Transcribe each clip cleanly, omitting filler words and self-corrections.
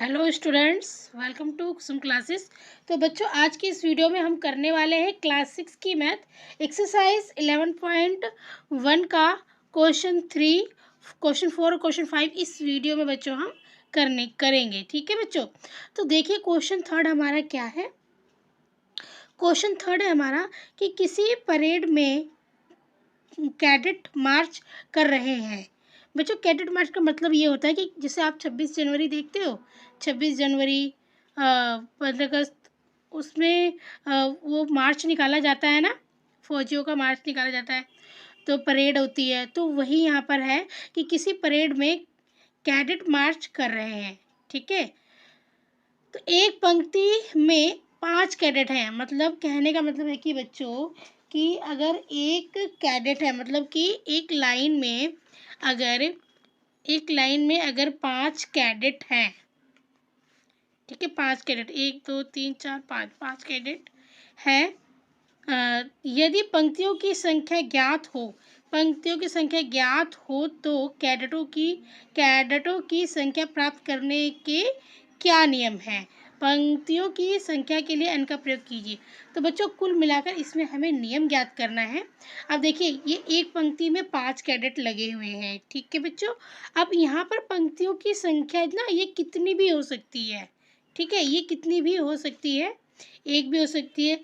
Hello students, welcome to Kusum classes. तो बच्चों, आज की इस वीडियो में हम करने वाले हैं क्लास 6 की मैथ एक्सरसाइज 11.1 का क्वेश्चन 3, क्वेश्चन 4 और क्वेश्चन 5 इस वीडियो में बच्चों हम करेंगे। ठीक है बच्चों। तो देखिए, क्वेश्चन थर्ड हमारा क्या है। क्वेश्चन थर्ड है हमारा कि किसी परेड में कैडेट मार्च कर रहे हैं। बच्चों, कैडेट मार्च का मतलब ये होता है कि जैसे आप 26 जनवरी देखते हो, 26 जनवरी 15 अगस्त, उसमें वो मार्च निकाला जाता है ना, फौजियों का मार्च निकाला जाता है, तो परेड होती है। तो वही यहाँ पर है कि किसी परेड में कैडेट मार्च कर रहे हैं। ठीक है। तो एक पंक्ति में 5 कैडेट हैं। मतलब कहने का मतलब है कि बच्चों कि अगर एक कैडेट है, मतलब कि एक लाइन में अगर 5 कैडेट हैं। ठीक है, 5 कैडेट, 1 2 3 4 5 कैडेट हैं। यदि पंक्तियों की संख्या ज्ञात हो तो कैडेटों की संख्या प्राप्त करने के क्या नियम हैं। पंक्तियों की संख्या के लिए n का प्रयोग कीजिए। तो बच्चों, कुल मिलाकर इसमें हमें नियम ज्ञात करना है। अब देखिए, ये एक पंक्ति में 5 कैडेट लगे हुए हैं। ठीक है बच्चों। अब यहाँ पर पंक्तियों की संख्या ना, ये कितनी भी हो सकती है। ठीक है, ये कितनी भी हो सकती है, एक भी हो सकती है,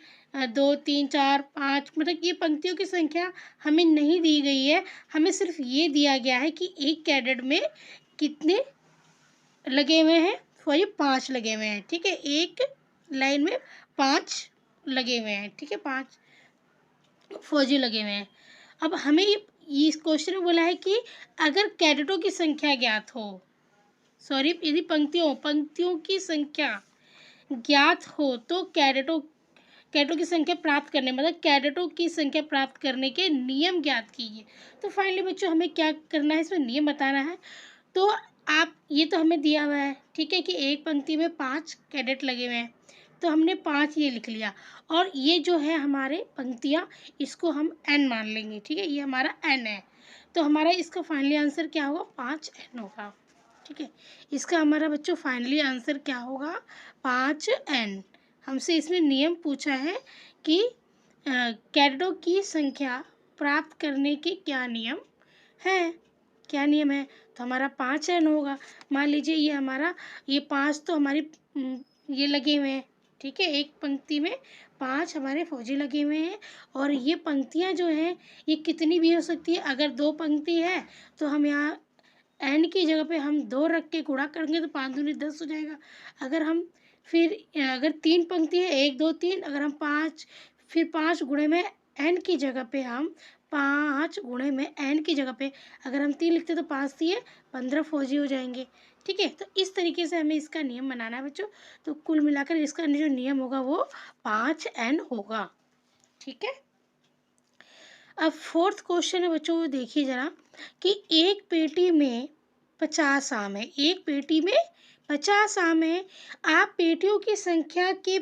2 3 4 5, मतलब ये पंक्तियों की संख्या हमें नहीं दी गई है। हमें सिर्फ ये दिया गया है कि एक कैडेट में कितने लगे हुए हैं, सॉरी 5 लगे हुए हैं। ठीक है, एक लाइन में 5 लगे हुए हैं। ठीक है, 5 फौजी लगे हुए हैं। अब हमें इस क्वेश्चन में बोला है कि अगर कैडेटों की संख्या ज्ञात हो, सॉरी यदि पंक्तियों की संख्या ज्ञात हो तो कैडेटों की संख्या प्राप्त करने, मतलब कैडेटों की संख्या प्राप्त करने के नियम ज्ञात कीजिए। तो फाइनली बच्चों, हमें क्या करना है, इसमें नियम बताना है। तो आप, ये तो हमें दिया हुआ है, ठीक है, कि एक पंक्ति में 5 कैडेट लगे हुए हैं, तो हमने 5 ये लिख लिया। और ये जो है हमारे पंक्तियाँ, इसको हम n मान लेंगे। ठीक है, ये हमारा n है। तो हमारा इसका फाइनली आंसर क्या होगा, 5n होगा। ठीक है, इसका हमारा बच्चों फाइनली आंसर क्या होगा, 5n। हमसे इसमें नियम पूछा है कि कैडेटों की संख्या प्राप्त करने के क्या नियम है, क्या नियम है। तो हमारा 5n होगा। मान लीजिए ये 5 तो हमारी ये लगे हुए हैं। ठीक है, एक पंक्ति में 5 हमारे फौजी लगे हुए हैं। और ये पंक्तियां जो हैं, ये कितनी भी हो सकती है। अगर 2 पंक्ति है तो हम यहाँ n की जगह पे हम 2 रख के गुणा करेंगे तो 5 दूनी 10 हो जाएगा। अगर 3 पंक्ति है, 1 2 3, अगर हम 5, फिर 5 गुणे में n की जगह पे हम 5 गुणे में n की जगह पे अगर हम 3 लिखते तो 5 दिए 15 फौजी हो जाएंगे। ठीक है, तो इस तरीके से हमें इसका नियम बनाना है बच्चों। तो कुल मिलाकर इसका जो नियम होगा वो 5n होगा। ठीक है। अब फोर्थ क्वेश्चन है बच्चों, देखिए जरा कि एक पेटी में 50 आम है। एक पेटी में 50 आम है। आप पेटियों की संख्या के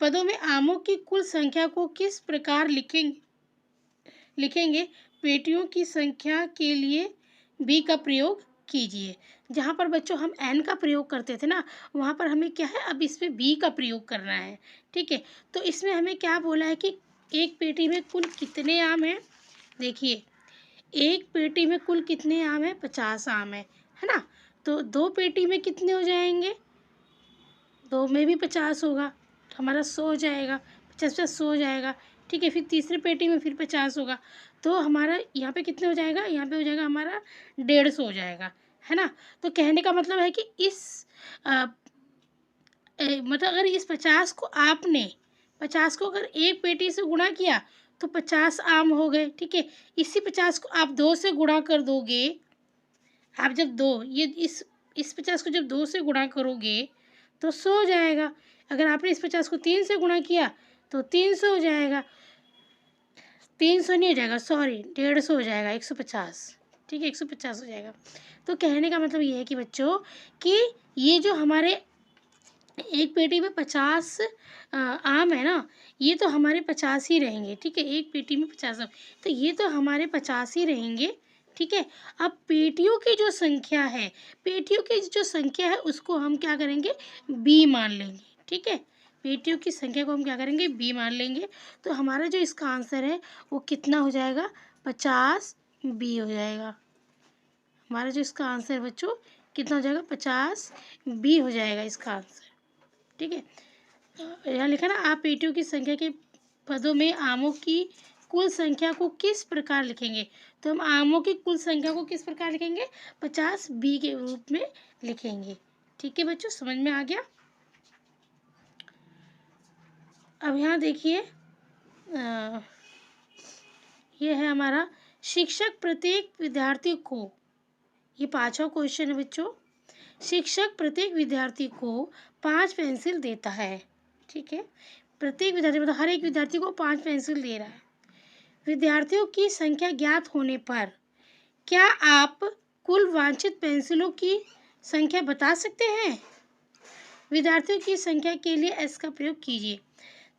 पदों में आमों की कुल संख्या को किस प्रकार लिखेंगे। पेटियों की संख्या के लिए b का प्रयोग कीजिए। जहाँ पर बच्चों हम n का प्रयोग करते थे ना, वहाँ पर हमें क्या है, अब इसमें b का प्रयोग करना है। ठीक है, तो इसमें हमें क्या बोला है कि एक पेटी में कुल कितने आम हैं। देखिए, एक पेटी में कुल कितने आम हैं, 50 आम है ना। तो 2 पेटी में कितने हो जाएंगे, 2 में भी 50 होगा, तो हमारा 100 हो जाएगा, 50 100 हो जाएगा। ठीक है, फिर तीसरी पेटी में फिर 50 होगा, तो हमारा यहाँ पे कितने हो जाएगा, यहाँ पे हो जाएगा हमारा 150 हो जाएगा, है ना। तो कहने का मतलब है कि मतलब अगर इस 50 को अगर एक पेटी से गुणा किया तो 50 आम हो गए। ठीक है, इसी 50 को आप 2 से गुणा कर दोगे। आप जब इस 50 को जब 2 से गुणा करोगे तो 100 हो जाएगा। अगर आपने इस 50 को 3 से गुणा किया तो 300 हो जाएगा। 300 नहीं हो जाएगा, सॉरी 150 हो जाएगा, 150। ठीक है, 150 हो जाएगा। तो कहने का मतलब ये है कि बच्चों कि ये जो हमारे एक पेटी में 50 आम है ना, ये तो हमारे 50 ही रहेंगे। ठीक है, एक पेटी में 50 आम, तो ये तो हमारे 50 ही रहेंगे। ठीक है। अब पेटियों की जो संख्या है, पेटियों की जो संख्या है उसको हम क्या करेंगे, बी मान लेंगे। ठीक है, पेटियों की संख्या को हम क्या करेंगे, बी मान लेंगे। तो हमारा जो इसका आंसर है वो कितना हो जाएगा, 50 बी हो जाएगा। हमारा जो इसका आंसर है बच्चों कितना हो जाएगा, 50 बी हो जाएगा इसका आंसर। ठीक है, यहाँ लिखा ना, आप पेटियों की संख्या के पदों में आमों की कुल संख्या को किस प्रकार लिखेंगे। तो हम आमों की कुल संख्या को किस प्रकार लिखेंगे, 50 बी के रूप में लिखेंगे। ठीक है बच्चों, समझ में आ गया। अब यहाँ देखिए, ये है हमारा, शिक्षक प्रत्येक विद्यार्थी को, ये 5वां क्वेश्चन है बच्चों, शिक्षक प्रत्येक विद्यार्थी को 5 पेंसिल देता है। ठीक है, प्रत्येक विद्यार्थी मतलब हर एक विद्यार्थी को 5 पेंसिल दे रहा है। विद्यार्थियों की संख्या ज्ञात होने पर क्या आप कुल वांछित पेंसिलों की संख्या बता सकते हैं। विद्यार्थियों की संख्या के लिए एस का प्रयोग कीजिए।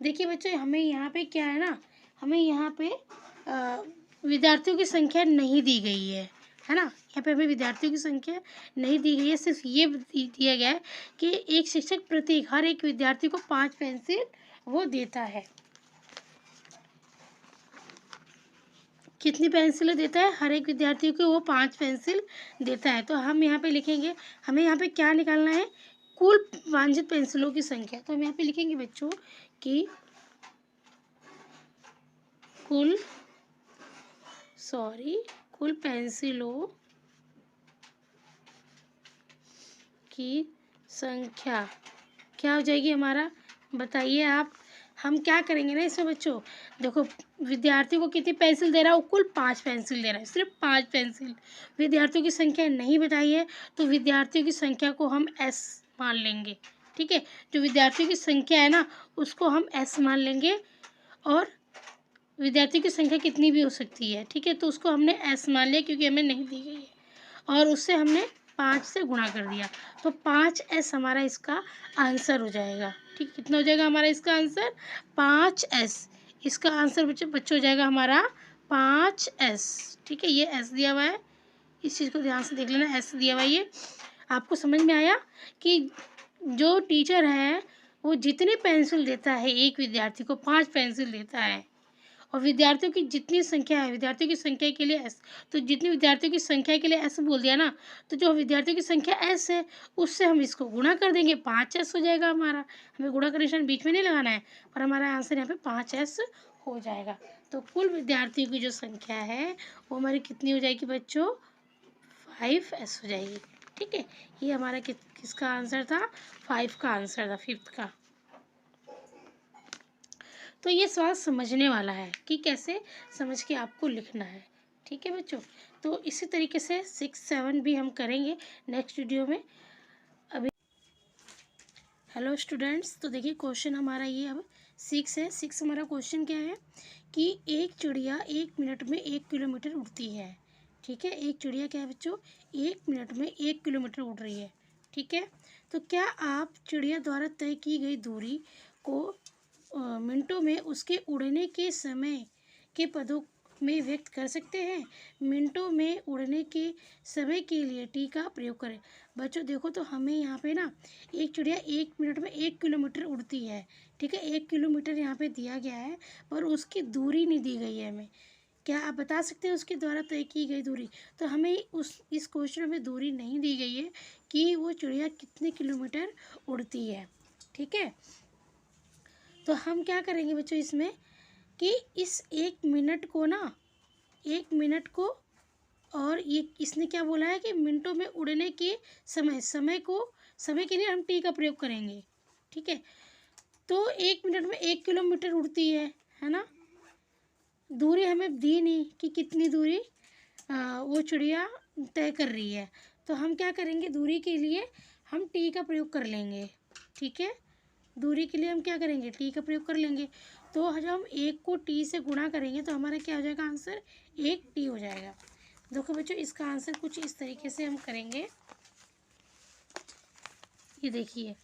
देखिए बच्चों, हमें यहाँ पे क्या है ना, हमें यहाँ पे विद्यार्थियों की संख्या नहीं दी गई है ना। यहाँ पे हमें विद्यार्थियों की संख्या नहीं दी गई है, सिर्फ ये दिया गया है कि एक शिक्षक प्रत्येक हर एक विद्यार्थी को 5 पेंसिल वो देता है। कितनी पेंसिलें देता है, हर एक विद्यार्थी को वो 5 पेंसिल देता है। तो हम यहाँ पे लिखेंगे, हमें यहाँ पे क्या निकालना है, कुल वांछित पेंसिलों की संख्या। तो हम यहाँ पे लिखेंगे बच्चों कि कुल पेंसिलों की संख्या क्या हो जाएगी हमारा, बताइए आप। हम क्या करेंगे ना इसमें बच्चों, देखो विद्यार्थी को कितनी पेंसिल दे रहा है, कुल 5 पेंसिल दे रहा है, सिर्फ 5 पेंसिल। विद्यार्थियों की संख्या नहीं बताई है, तो विद्यार्थियों की संख्या को हम एस मान लेंगे। ठीक है, जो विद्यार्थियों की संख्या है ना उसको हम एस मान लेंगे, और विद्यार्थियों की संख्या कितनी भी हो सकती है। ठीक है, तो उसको हमने एस मान लिया क्योंकि हमें नहीं दी गई है, और उससे हमने 5 से गुणा कर दिया। तो 5s हमारा इसका आंसर हो जाएगा। ठीक, कितना हो जाएगा हमारा इसका आंसर, 5s। इसका आंसर बच्चों हो जाएगा हमारा 5s। ठीक है, ये s दिया हुआ है, इस चीज़ को ध्यान से देख लेना, s दिया हुआ है। ये आपको समझ में आया कि जो टीचर है वो जितनी पेंसिल देता है, एक विद्यार्थी को 5 पेंसिल देता है, और विद्यार्थियों की जितनी संख्या है, विद्यार्थियों की संख्या के लिए एस, तो जितनी विद्यार्थियों की संख्या के लिए एस बोल दिया ना, तो जो विद्यार्थियों की संख्या एस है उससे हम इसको गुणा कर देंगे, 5s हो जाएगा हमारा। हमें गुणा का निशान बीच में नहीं लगाना है, पर हमारा आंसर यहाँ पे 5s हो जाएगा। तो कुल विद्यार्थियों की जो संख्या है वो हमारी कितनी हो जाएगी बच्चों, 5s हो जाएगी। ठीक है, ये हमारा किसका आंसर था, 5 का आंसर था, 5th का। तो ये सवाल समझने वाला है कि कैसे समझ के आपको लिखना है। ठीक है बच्चों, तो इसी तरीके से 6, 7 भी हम करेंगे नेक्स्ट वीडियो में। अभी हेलो स्टूडेंट्स, तो देखिए क्वेश्चन हमारा ये अब 6 है। 6 हमारा क्वेश्चन क्या है कि एक चिड़िया 1 मिनट में 1 किलोमीटर उड़ती है। ठीक है, एक चिड़िया क्या है बच्चों, 1 मिनट में 1 किलोमीटर उड़ रही है। ठीक है, तो क्या आप चिड़िया द्वारा तय की गई दूरी को मिनटों में उसके उड़ने के समय के पदों में व्यक्त कर सकते हैं। मिनटों में उड़ने के समय के लिए टी का प्रयोग करें। बच्चों देखो, तो हमें यहाँ पे ना एक चिड़िया 1 मिनट में 1 किलोमीटर उड़ती है। ठीक है, 1 किलोमीटर यहाँ पे दिया गया है, पर उसकी दूरी नहीं दी गई है हमें। क्या आप बता सकते हैं उसके द्वारा तय की गई दूरी। तो हमें इस क्वेश्चन में दूरी नहीं दी गई है कि वो चिड़िया कितने किलोमीटर उड़ती है। ठीक है, तो हम क्या करेंगे बच्चों इसमें कि इस 1 मिनट को ना, 1 मिनट को, और ये इसने क्या बोला है कि मिनटों में उड़ने के समय के लिए हम टी का प्रयोग करेंगे। ठीक है, तो 1 मिनट में 1 किलोमीटर उड़ती है ना। दूरी हमें दी नहीं कि कितनी दूरी वो चिड़िया तय कर रही है, तो हम क्या करेंगे, दूरी के लिए हम टी का प्रयोग कर लेंगे। ठीक है, दूरी के लिए हम क्या करेंगे, टी का प्रयोग कर लेंगे। तो जब हम 1 को टी से गुणा करेंगे तो हमारा क्या हो जाएगा आंसर, 1 टी हो जाएगा। देखो बच्चों, इसका आंसर कुछ इस तरीके से हम करेंगे। ये देखिए,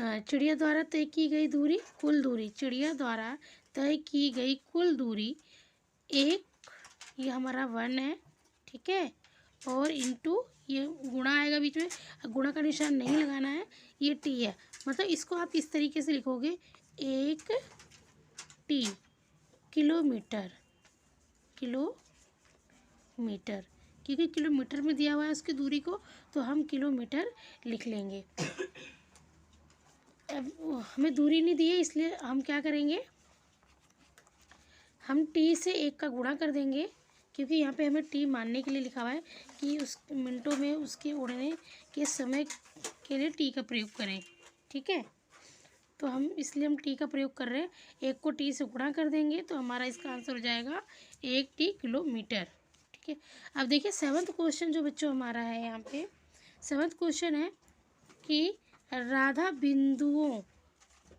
चिड़िया द्वारा तय की गई दूरी, कुल दूरी, चिड़िया द्वारा तय की गई कुल दूरी 1, ये हमारा 1 है। ठीक है, और इंटू ये गुणा आएगा बीच में, गुणा का निशान नहीं लगाना है, ये टी है। मतलब इसको आप इस तरीके से लिखोगे 1 टी किलोमीटर, किलोमीटर, क्योंकि किलोमीटर में दिया हुआ है उसकी दूरी को, तो हम किलोमीटर लिख लेंगे। अब हमें दूरी नहीं दी है, इसलिए हम क्या करेंगे, हम टी से 1 का गुणा कर देंगे, क्योंकि यहाँ पे हमें टी मानने के लिए लिखा हुआ है कि उस मिनटों में उसके उड़ने के समय के लिए टी का प्रयोग करें। ठीक है, तो हम इसलिए हम टी का प्रयोग कर रहे हैं, 1 को टी से गुणा कर देंगे तो हमारा इसका आंसर हो जाएगा 1 टी किलोमीटर। ठीक है, अब देखिए 7th क्वेश्चन जो बच्चों हमारा है यहाँ पे, 7th क्वेश्चन है कि राधा बिंदुओं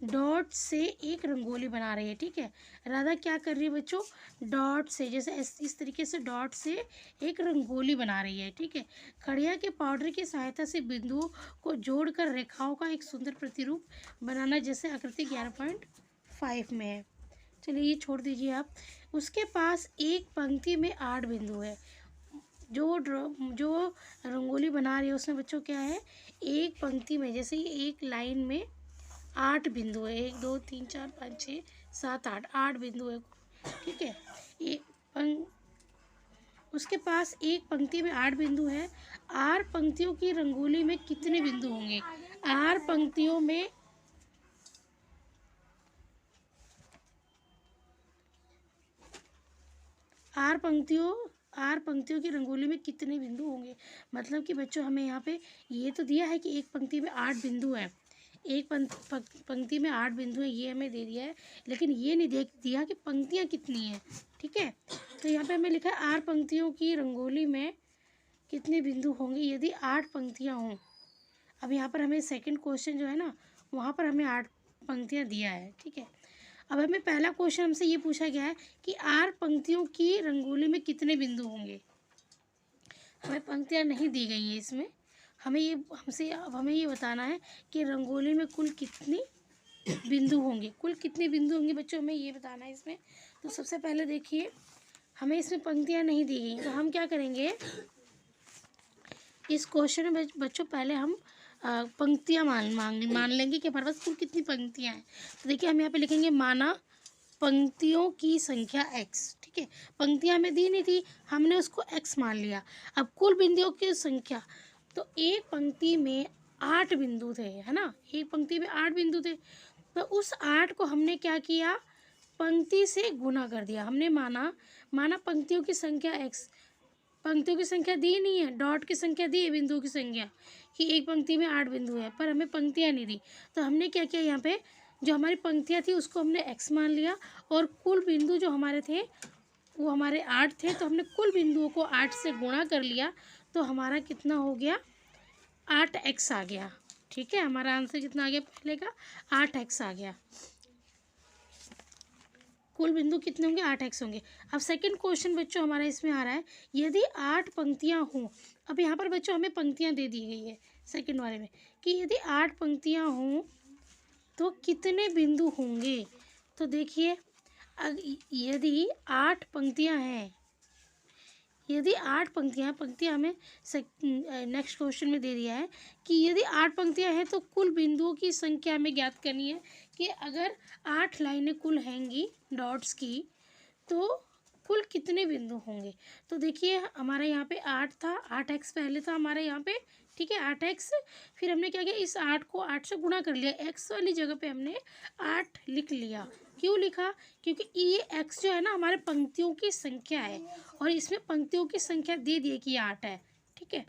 डॉट से एक रंगोली बना रही है। ठीक है, राधा क्या कर रही है बच्चों, डॉट से, जैसे इस तरीके से डॉट से एक रंगोली बना रही है। ठीक है, खड़िया के पाउडर की सहायता से बिंदुओं को जोड़कर रेखाओं का एक सुंदर प्रतिरूप बनाना, जैसे आकृति 11.5 में है। चलिए ये छोड़ दीजिए आप। उसके पास एक पंक्ति में 8 बिंदु है। जो रंगोली बना रही है उसमें बच्चों क्या है, एक पंक्ति में, जैसे ये एक लाइन में 8 बिंदु है, 1 2 3 4 5 6 7 8 बिंदु है। ठीक है, उसके पास एक पंक्ति में 8 बिंदु है। 8 पंक्तियों की रंगोली में कितने बिंदु होंगे, 8 पंक्तियों में 8 पंक्तियों की रंगोली में कितने बिंदु होंगे। मतलब कि बच्चों हमें यहाँ पे ये तो दिया है कि एक पंक्ति में 8 बिंदु है, एक पंक्ति में 8 बिंदु है, ये हमें दे दिया है, लेकिन ये नहीं दिया कि पंक्तियाँ कितनी हैं। ठीक है, तो यहाँ पे हमें लिखा है 8 पंक्तियों की रंगोली में कितने बिंदु होंगे यदि 8 पंक्तियाँ हों। अब यहाँ पर हमें सेकंड क्वेश्चन जो है ना, वहाँ पर हमें 8 पंक्तियाँ दिया है। ठीक है, अब हमें पहला क्वेश्चन हमसे ये पूछा गया है कि 8 पंक्तियों की रंगोली में कितने बिंदु होंगे। हमें पंक्तियाँ नहीं दी गई हैं इसमें, अब हमें ये बताना है कि रंगोली में कुल कितनी बिंदु होंगे, कुल कितने बिंदु होंगे बच्चों, हमें ये बताना है इसमें। तो सबसे पहले देखिए, हमें इसमें पंक्तियाँ नहीं दी गई, तो हम क्या करेंगे, इस क्वेश्चन में बच्चों पहले हम पंक्तियाँ मान लेंगे कि हमारे पास कुल कितनी पंक्तियाँ हैं। तो देखिए हम यहाँ पे लिखेंगे माना पंक्तियों की संख्या x। ठीक है, पंक्तियाँ हमें दी नहीं थी, हमने उसको x मान लिया। अब कुल बिंदुओं की संख्या, तो एक पंक्ति में 8 बिंदु थे, है ना, एक पंक्ति में 8 बिंदु थे, तो उस 8 को हमने क्या किया, पंक्ति से गुना कर दिया। हमने माना पंक्तियों की संख्या x, पंक्तियों की संख्या दी नहीं है, डॉट की संख्या दी है, बिंदुओं की संख्या, कि एक पंक्ति में 8 बिंदु है, पर हमें पंक्तियाँ नहीं दी। तो हमने क्या किया, यहाँ पे जो हमारी पंक्तियाँ थी उसको हमने x मान लिया, और कुल बिंदु जो हमारे थे वो हमारे 8 थे, तो हमने कुल बिंदुओं को 8 से गुणा कर लिया, तो हमारा कितना हो गया, 8x आ गया। ठीक है, हमारा आंसर कितना आ गया पहले का, 8x आ गया। कुल बिंदु कितने होंगे, 8x होंगे। अब सेकंड क्वेश्चन बच्चों हमारा इसमें आ रहा है, यदि 8 पंक्तियां हों। अब यहाँ पर बच्चों हमें पंक्तियां दे दी गई है सेकंड वाले में, कि यदि 8 पंक्तियां हों तो कितने बिंदु होंगे। तो देखिए, यदि 8 पंक्तियां हैं, यदि 8 पंक्तियां हमें नेक्स्ट क्वेश्चन में दे दिया है कि यदि 8 पंक्तियां हैं तो कुल बिंदुओं की संख्या हमें ज्ञात करनी है, कि अगर 8 लाइनें कुल हैंगी डॉट्स की, तो कुल कितने बिंदु होंगे। तो देखिए हमारा यहाँ पे 8 था, 8x पहले था हमारे यहाँ पे। ठीक है, 8x, फिर हमने क्या किया, इस 8 को 8 से गुणा कर लिया, x वाली जगह पे हमने 8 लिख लिया। क्यों लिखा, क्योंकि ये x जो है ना हमारे पंक्तियों की संख्या है, और इसमें पंक्तियों की संख्या दे दी है कि 8 है। ठीक है,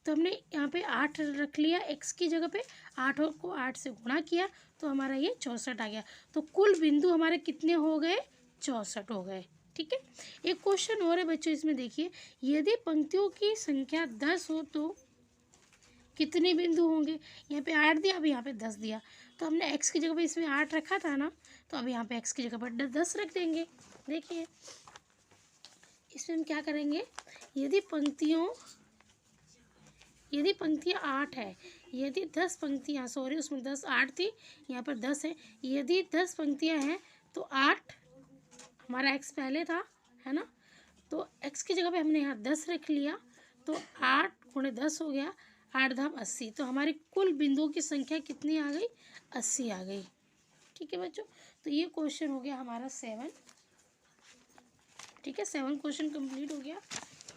तो हमने यहाँ पे 8 रख लिया x की जगह पे, 8 को 8 से गुणा किया, तो हमारा ये 64 आ गया। तो कुल बिंदु हमारे कितने हो गए, 64 हो गए। ठीक है, एक क्वेश्चन और है बच्चों इसमें, देखिए, यदि पंक्तियों की संख्या 10 हो तो कितने बिंदु होंगे। यहाँ पे 8 दिया, अब यहाँ पे 10 दिया, तो हमने x की जगह पे इसमें 8 रखा था ना, तो अब यहाँ पे x की जगह पर 10 रख देंगे। देखिए इसमें हम क्या करेंगे, यदि पंक्तियाँ 8 है, यदि 10 पंक्तियाँ, सॉरी उसमें 8 थी, यहाँ पर 10 है, यदि 10 पंक्तियाँ हैं तो 8 हमारा x पहले था, है ना, तो x की जगह पे हमने यहाँ 10 रख लिया, तो 8 × 10 हो गया, 8×10 80। तो हमारी कुल बिंदुओं की संख्या कितनी आ गई? 80 आ गई। ठीक है बच्चों, तो ये क्वेश्चन हो गया हमारा 7। ठीक है, 7 क्वेश्चन कंप्लीट हो गया।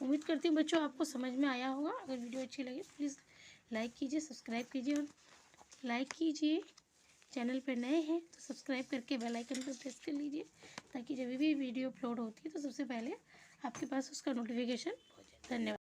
उम्मीद करती हूँ बच्चों आपको समझ में आया होगा। अगर वीडियो अच्छी लगे प्लीज़ लाइक कीजिए, सब्सक्राइब कीजिए और लाइक कीजिए। चैनल पर नए हैं तो सब्सक्राइब करके बेल आइकन पर प्रेस कर लीजिए, ताकि जब भी वीडियो अपलोड होती है तो सबसे पहले आपके पास उसका नोटिफिकेशन पहुँचे। धन्यवाद।